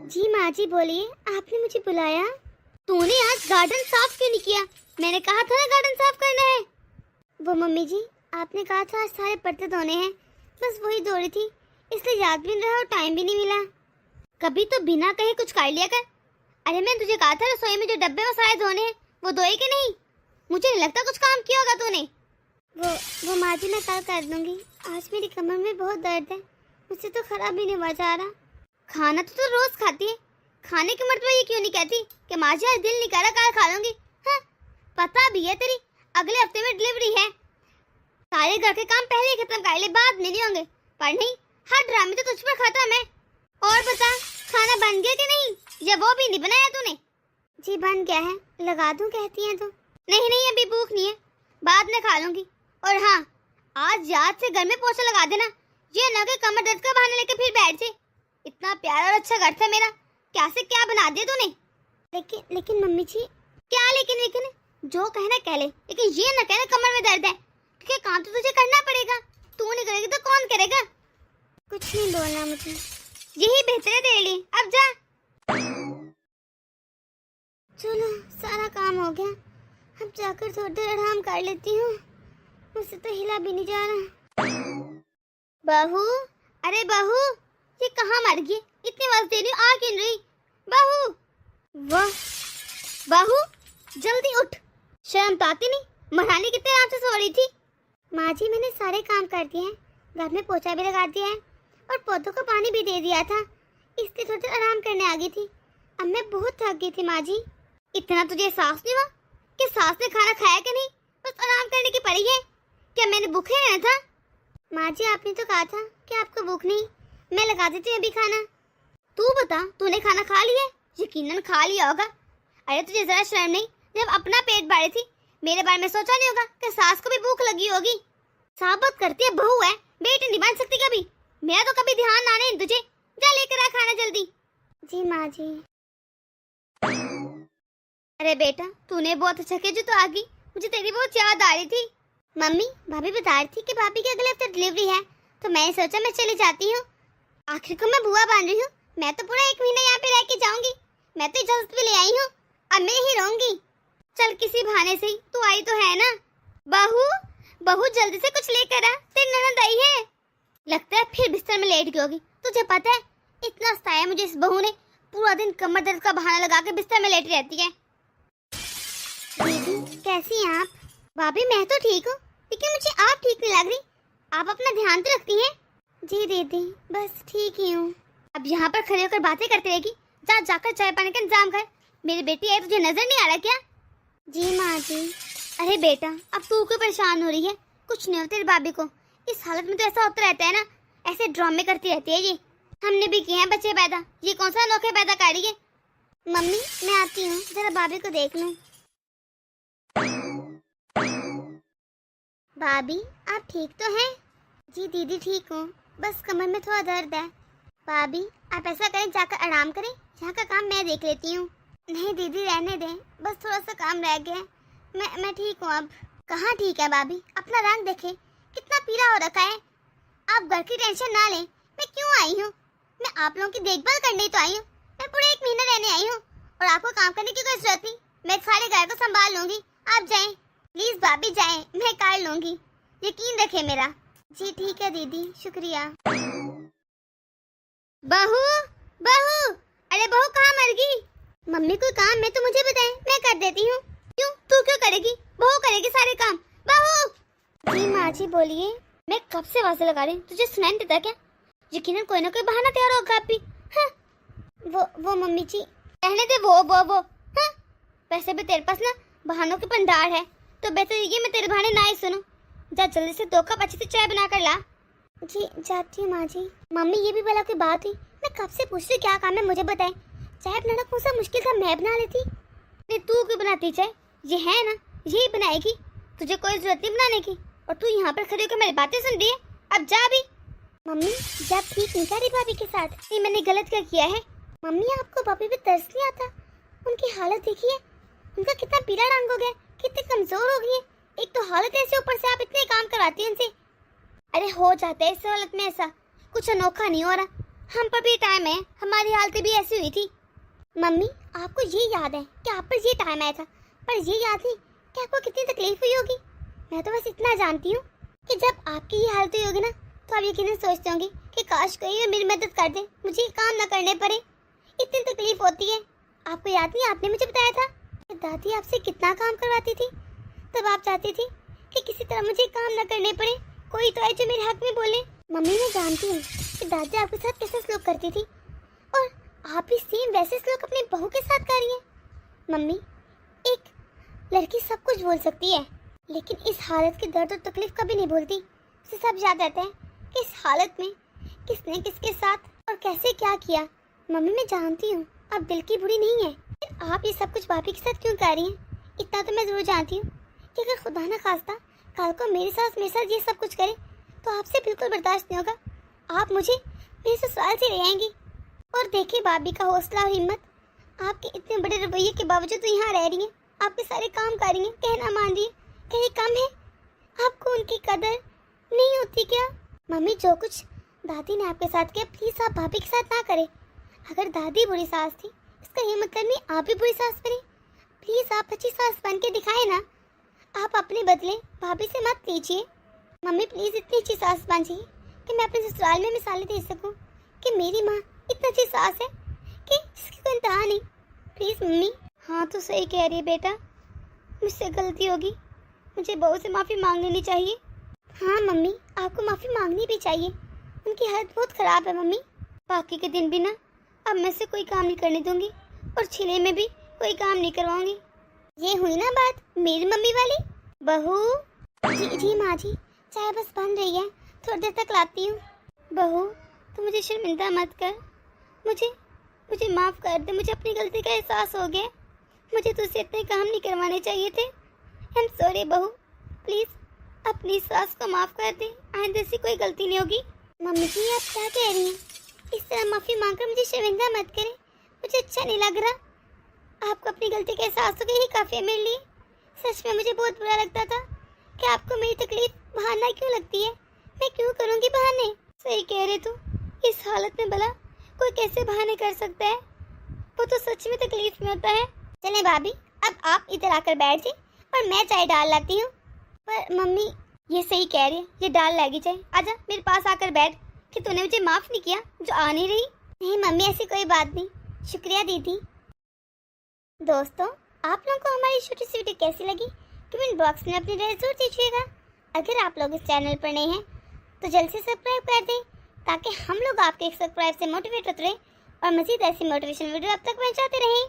जी माँ जी बोलिए, आपने मुझे बुलाया? तूने आज गार्डन साफ क्यों नहीं किया? मैंने कहा था ना गार्डन साफ करना है। वो मम्मी जी, आपने कहा था आज सारे पत्ते धोने हैं, बस वही धो रही थी, इसलिए याद भी नहीं रहा और टाइम भी नहीं मिला। कभी तो बिना कहे कुछ कर लिया कर। अरे मैंने तुझे कहा था रसोई में जो डब्बे वो सारे धोने हैं, वो धोए कि नहीं? मुझे नहीं लगता कुछ काम किया होगा तूने। वो माँ जी मैं कल कर दूंगी, आज मेरी कमर में बहुत दर्द है, मुझसे तो खराब भी नहीं हुआ जा रहा। खाना तो रोज खाती है, खाने के मर्तबा ये क्यों नहीं कहती कि माँ जी आज दिल नहीं कर रहा, कल खा लूंगी। हाँ, पता भी है तेरी अगले हफ्ते में डिलीवरी है, सारे घर के काम पहले ही खत्म कर ले, बाद में नहीं होंगे। पर नहीं, हर ड्रामे तो तुझ पर खत्म है। और बता, खाना बन गया कि नहीं, या वो भी नहीं बनाया तूने? जी बन गया है, लगा दूं कहती हैं तो? नहीं, अभी भूख नहीं है, बाद में खा लूंगी। और हाँ, आज याद से घर में पोछा लगा देना, ये ना कि कमर दर्द का बहाना लेकर फिर बैठ जाए। इतना प्यारा और अच्छा घर था मेरा, क्या से क्या बना दिया तूने। लेकिन मम्मी जी। क्या लेकिन जो कहना कह ले, लेकिन ये ना कहना कमर में दर्द है, क्योंकि काम तो तुझे करना पड़ेगा। तू नहीं करेगी तो कौन करेगा? कुछ नहीं बोलना मुझे, यही बेहतर है तेरे लिए। अब जा। चलो सारा काम हो गया, अब जाकर थोड़ी देर आराम कर लेती हूँ, मुझसे तो हिला भी नहीं जा रहा। बहू, अरे बहू, ये कहाँ मर गई? इतनी आवाज दे रही हूँ, आ क्यों रही? बहू, वाह बहू, जल्दी उठ, शर्म तो आती नहीं? महारानी कितने आराम से सो रही थी। माँ जी मैंने सारे काम कर दिए हैं, घर में पोछा भी लगा दिया है और पौधों को पानी भी दे दिया था, इसलिए थोड़ी देर आराम करने आ गई थी। अब मैं बहुत थक गई थी माँ जी। इतना तुझे एहसास नहीं हुआ कि सास ने खाना खाया कि नहीं, बस आराम करने की पड़ी है? क्या मैंने भूखे रहना था? माँ जी आपने तो कहा था कि आपको भूख नहीं, मैं लगा देती हूँ अभी खाना। तू बता, तूने खाना खा लिया? यकीनन खा लिया होगा। अरे तुझे जरा शर्म नहीं, जब अपना पेट भरे थी मेरे बारे में सोचा नहीं होगा कि सास को भी भूख लगी होगी। साबित करती है बहू है, बेटी नहीं बन सकती कभी। मेरा तो कभी ध्यान ना नहीं तुझे, जा लेकर आ खाना जल्दी। जी माँ जी। अरे बेटा, तूने बहुत अच्छा किया जो तो आ गई, मुझे तेरी बहुत याद आ रही थी। मम्मी, भाभी बता रही थी कि भाभी की अगले हफ्ते डिलीवरी है, तो मैंने सोचा मैं चली जाती हूँ। आखिर को मैं बुआ बन रही हूँ, मैं तो पूरा 1 महीना यहाँ पे रह के जाऊंगी। मैं तो इजाजत भी ले आई हूँ, अब मैं यही रहूंगी। चल किसी बहाने से तू आई तो है ना। बहू जल्दी से कुछ लेकर आ, तेरी ननद आई है। लगता है फिर बिस्तर में लेट गई होगी। तुझे पता है इतना सताया मुझे इस बहू ने, पूरा दिन कमर दर्द का बहाना लगा के बिस्तर में लेटी रहती है। दीदी कैसी हैं आप? भाभी मैं तो ठीक हूँ, लेकिन मुझे आप ठीक नहीं लग रही। आप अपना ध्यान तो रखती हैं? जी दीदी बस ठीक ही हूँ। अब यहाँ पर खड़े होकर बातें करते रहेगी, जाकर चाय पानी का इंतजाम कर। मेरी बेटी है, तुझे नजर नहीं आ रहा क्या? जी माँ जी। अरे बेटा, अब तू क्यों परेशान हो रही है? कुछ नहीं होता तेरी भाभी को, इस हालत में तो ऐसा होता रहता है ना, ऐसे ड्रामे करती रहती है ये। हमने भी किए हैं बच्चे पैदा, ये कौन सा अनोखे पैदा कर रही है? मम्मी मैं आती हूँ, जरा भाभी को देख लूँ। भाभी आप ठीक तो हैं? जी दीदी ठीक हूँ, बस कमर में थोड़ा दर्द है। भाभी आप ऐसा करें, जाकर आराम करें, यहाँ का काम मैं देख लेती हूँ। नहीं दीदी रहने दें, बस थोड़ा सा काम रह गया है, मैं ठीक हूँ अब। कहाँ ठीक है भाभी, अपना रंग देखें कितना पीला हो रखा है। आप घर की टेंशन ना लें, मैं क्यों आई हूँ? मैं आप लोगों की देखभाल करने ही तो आई हूँ। मैं पूरे 1 महीना रहने आई हूँ और आपको काम करने की कोई जरूरत नहीं। मैं सारे घर को संभाल लूंगी, आप जाएं प्लीज भाभी, जाएं, मैं कर लूंगी, यकीन रखें मेरा। जी ठीक है दीदी, शुक्रिया। बहू, अरे बहू कहाँ मर गई? मम्मी कोई काम है तो मुझे बताएं, मैं कर देती हूँ। क्यों, तू क्यों करेगी? बहू करेगी सारे काम। बहू। जी माँ जी बोलिए। मैं कब से आवाज़ें लगा रही हूँ, तुझे सुनाई नहीं देता क्या? यकीनन कोई ना कोई बहाना तैयार होगा आप भी। हाँ वो मम्मी जी। कहने दे वो हाँ, वैसे भी तेरे पास ना बहानों के भंडार है, तो बेहतर ये मैं तेरे बहाने ना ही सुनूं। जा जल्दी से 2 कप अच्छी से चाय बना कर ला। जी जाती हूँ माँ जी। मम्मी ये भी भला कोई बात हुई? मैं कब से पूछ रही क्या काम है मुझे बताएं। चाय बनाना कौन सा मुश्किल था, मैं बना लेती। नहीं तू क्यों बनाती चाय, ये है ना यही बनाएगी, तुझे कोई जरूरत नहीं बनाने की। और तू यहाँ पर खड़ी होकर मेरी बातें सुन रही है, अब जा भी। मम्मी जब ठीक नहीं कर रही भाभी के साथ, नहीं मैंने गलत क्या किया है? मम्मी आपको भाभी पे तरस नहीं आता? उनकी हालत देखिए, उनका कितना पीला रंग हो गया, कितने कमजोर हो गई है। एक तो हालत ऐसे, ऊपर से आप इतने काम करवाती हैं इनसे। अरे हो जाता है इस हालत में ऐसा, कुछ अनोखा नहीं हो रहा। हम पर भी टाइम है, हमारी हालतें भी ऐसी हुई थी। मम्मी आपको ये याद है कि आप पर ये टाइम आया था, पर ये याद नहीं कि आपको कितनी तकलीफ हुई होगी। मैं तो बस इतना जानती हूँ कि जब आपकी ये हालत हुई होगी ना, तो आप यकीनन सोचते होंगे कि काश कोई मेरी मदद कर दे, मुझे ये काम ना करने पड़े, इतनी तकलीफ होती है। आपको याद नहीं, आपने मुझे बताया था कि दादी आपसे कितना काम करवाती थी। तब आप चाहती थी कि किसी तरह मुझे काम ना करने पड़े, कोई तो है जो मेरे हक में बोले। मम्मी मैं जानती हूँ कि दादी आपके साथ कैसे सलूक करती थी, और आप भी सेम वैसे सलूक अपनी बहू के साथ कर रही हैं। मम्मी एक लड़की सब कुछ बोल सकती है, लेकिन इस हालत की दर्द और तकलीफ कभी नहीं भूलती। उसे सब याद रहता है कि इस हालत में किसने किसके साथ और कैसे क्या किया। मम्मी मैं जानती हूँ आप दिल की बुरी नहीं है, लेकिन आप ये सब कुछ भाभी के साथ क्यों कर रही हैं? इतना तो मैं ज़रूर जानती हूँ कि अगर खुदा ना खास्ता कल को मेरे साथ ये सब कुछ करे तो आपसे बिल्कुल बर्दाश्त नहीं होगा। आप मुझे मेरे ससुराल से ले आएंगी। और देखिए भाभी का हौसला और हिम्मत, आपके इतने बड़े रवैये के बावजूद तो यहाँ रह रही हैं, आपके सारे काम कर रही हैं, कहना मान रही है, कहीं कम है? आपको उनकी कदर नहीं होती क्या? मम्मी जो कुछ दादी ने आपके साथ किया, प्लीज़ आप भाभी के साथ ना करें। अगर दादी बुरी सास थी, इसका ये मतलब नहीं आप भी बुरी सास बने। प्लीज़ आप अच्छी सास बन के दिखाए ना, आप अपने बदले भाभी से मत लीजिए। मम्मी प्लीज़ इतनी अच्छी सास बन चाहिए कि मैं अपने ससुराल में मिसालें दे सकूं कि मेरी माँ इतनी अच्छी सास है कि जिसकी कोई इंतहा नहीं। Please mummy. हाँ तो सही कह रही है बेटा, मुझसे गलती होगी, मुझे बहू से माफ़ी मांग लेनी चाहिए। हाँ मम्मी आपको माफ़ी मांगनी भी चाहिए, उनकी हालत बहुत ख़राब है मम्मी। बाकी के दिन भी ना अब मैं से कोई काम नहीं करने दूंगी, और छिले में भी कोई काम नहीं करवाऊंगी। ये हुई ना बात मेरी मम्मी वाली। बहू जी जी माँ जी, चाय बस बन रही है, थोड़ी देर तक लाती हूँ। बहू तो मुझे शर्मिंदा मत कर, मुझे माफ़ कर दे, मुझे अपनी गलती का एहसास हो गया, मुझे तुझसे इतने काम नहीं करवाने चाहिए थे। आई एम सॉरी बहू, प्लीज़ अपनी सास को माफ़ कर दे, आइंदा से कोई गलती नहीं होगी। मम्मी जी आप क्या कह रही हैं? इस तरह माफ़ी मांगकर मुझे शर्मिंदा मत करें, मुझे अच्छा नहीं लग रहा। आपको अपनी गलती का एहसास हो गया, ही काफ़ी है मेरे लिए। सच में मुझे बहुत बुरा लगता था कि आपको मेरी तकलीफ बहाना क्यों लगती है, मैं क्यों करूँगी बहाने। सही कह रहे तू, इस हालत में भला कोई कैसे बहाने कर सकता है, वो तो सच में तकलीफ में होता है। चलें भाभी अब आप इधर आकर बैठ जाए और मैं चाय डाल लाती हूँ। पर मम्मी ये सही कह रही है, ये डाल लाएगी चाय, आजा मेरे पास आकर बैठ कि तूने मुझे माफ़ नहीं किया जो आ नहीं रही। नहीं मम्मी ऐसी कोई बात नहीं, शुक्रिया दीदी। दोस्तों आप लोगों को हमारी छोटी सी वीडियो कैसी लगी कमेंट बॉक्स में अपनी राय जरूर दीजिएगा। अगर आप लोग इस चैनल पर नए हैं तो जल्द से सब्सक्राइब कर दें, ताकि हम लोग आपके सब्सक्राइब से मोटिवेट होते रहें और मज़ीद ऐसी मोटिवेशन वीडियो आप तक पहुँचाते रहें।